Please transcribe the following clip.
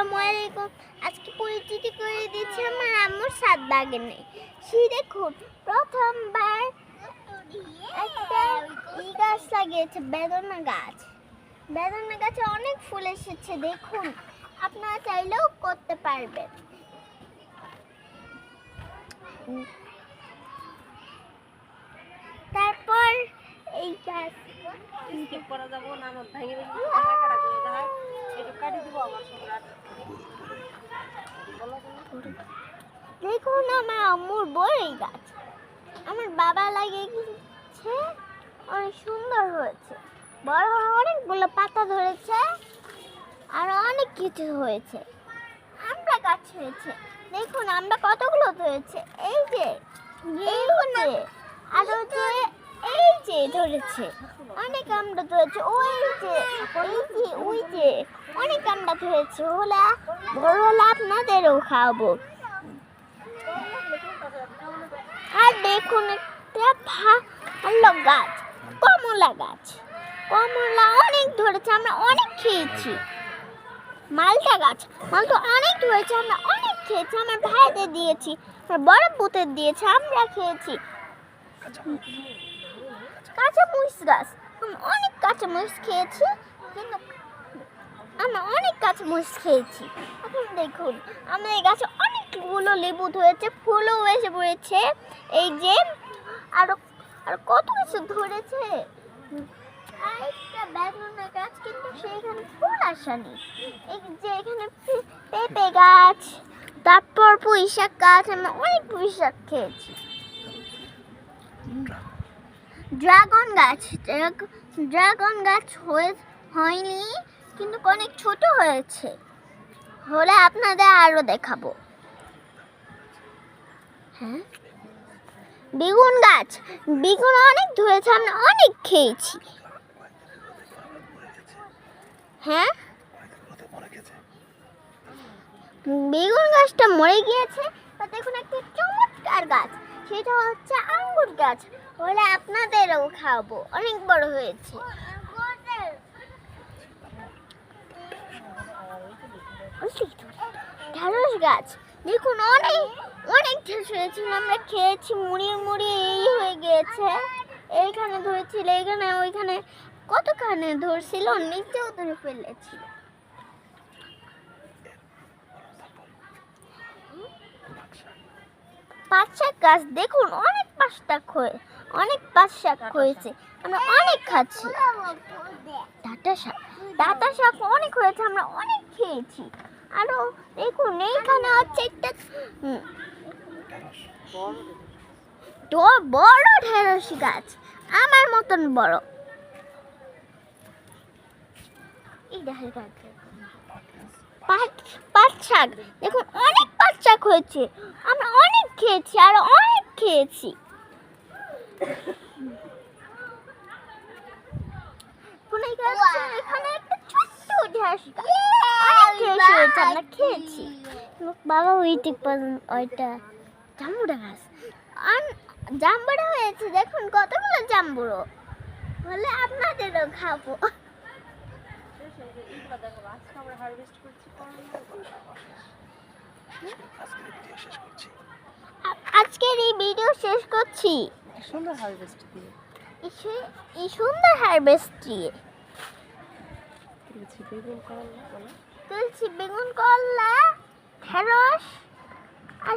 আসসালামু আলাইকুম। আজকে পরিচিতি করে দিচ্ছি আমার আম্মুর ছাদ বাগানে। সেই দেখুন প্রথমবার একটা গাছ লাগিয়েছে, বেদানা গাছ। বেদানা গাছে অনেক ফুল এসেছে, দেখুন। আপনারা চাইলেও করতে পারবেন। তারপর এই গাছ করা যাব না, আমার ভেঙে দেখুন আমার আম্মুর বড়ই গাছ আমার বাবা লাগিয়েছে, অনেক সুন্দর হয়েছে। বড় অনেকগুলো পাতা ধরেছে আর অনেক কিছু হয়েছে। আমরা গাছ হয়েছে, দেখুন আমরা কতগুলো ধরেছে। এই যে আরো যে এই যে ধরেছে অনেক আমরা ধরেছে। ওই যে ওই যে অনেক আমরা ধরেছে। বড় হলে আপনাদেরও খাওয়াবো। আর দেখুন একটা ভালো গাছ, কমলা গাছ। কমলা অনেক ধরেছে, আমরা অনেক খেয়েছি। মালটা গাছ, মালটা অনেক ধরেছে, আমরা অনেক খেয়েছি। আমার ভাইদের দিয়েছি, আমার বড় পুতের দিয়েছে, আমরা খেয়েছি। কাঁচামরিচ গাছ, আমি অনেক কাঁচামরিচ খেয়েছি, কিন্তু আমরা অনেক কাঁচামরিচ খেয়েছি। এখন দেখুন আমাদের গাছে অনেকগুলো লেবু ধরেছে, ফুলও এসে পড়েছে। এই যে আরো আর কত কিছু ধরেছে। আরেকটা বেদানা গাছ, কিন্তু সেখানে ফুল আসেনি। এই যে এখানে পেঁপে গাছ, তারপর পুঁই শাক গাছ, আমরা অনেক পুঁই শাক খেয়েছি। ড্রাগন গাছ হয়নি, কিন্তু অনেক ছোট হয়েছে। হলে আপনাদের আরো দেখাবো। হ্যাঁ, বেগুন গাছ, বেগুন অনেক ধরেছে, আমরা অনেক খেয়েছি। হ্যাঁ, বেগুন গাছটা মরে গিয়েছে। তা দেখুন একটা চমৎকার গাছ, সেটা হচ্ছে আঙ্গুর গাছ। হলে আপনাদেরও খাওয়াবো, অনেক বড় হয়েছে। ঢেঁড়স গাছ, দেখুন অনেক অনেক ঢেঁড়স হয়েছিল, আমরা খেয়েছি। মুড়িয়ে এই হয়ে গিয়েছে। এইখানে ধরেছিল, এইখানে ওইখানে কতখানে ধরছিল, নিচেও ধরে ফেলেছিল। পাট শাক গাছ, দেখুন অনেক পাট শাক হয়েছে, আমরা অনেক খাচ্ছি। ডাঁটা শাক অনেক হয়েছে, আমরা অনেক খেয়েছি। আরো দেখুন এইখানে হচ্ছে একটা বড় ঢেঁড়স গাছ, আমার মতন বড়। এই ঢেঁড়স গাছ, পাট শাক, দেখুন অনেক পাট শাক হয়েছে, আমরা অনেক খেয়েছি আর অনেক খেয়েছি। এখানে একটা ছোট্ট ঢেঁড়স গাছ, অনেক ঢেঁড়স হয়েছে, আমরা খেয়েছি। বাবা ওইটা জাম্বুরা গাছ, জাম্বুরা হয়েছে, দেখুন কতগুলো জাম্বুরো। বলে আপনাদেরও খাবো। আজকের এই ভিডিও শেষ করছি। সুন্দর হারভেস্ট দিয়ে এই সুন্দর হারভেস্ট দিয়ে তুলছি বেগুন করলা, ঢেঁড়স,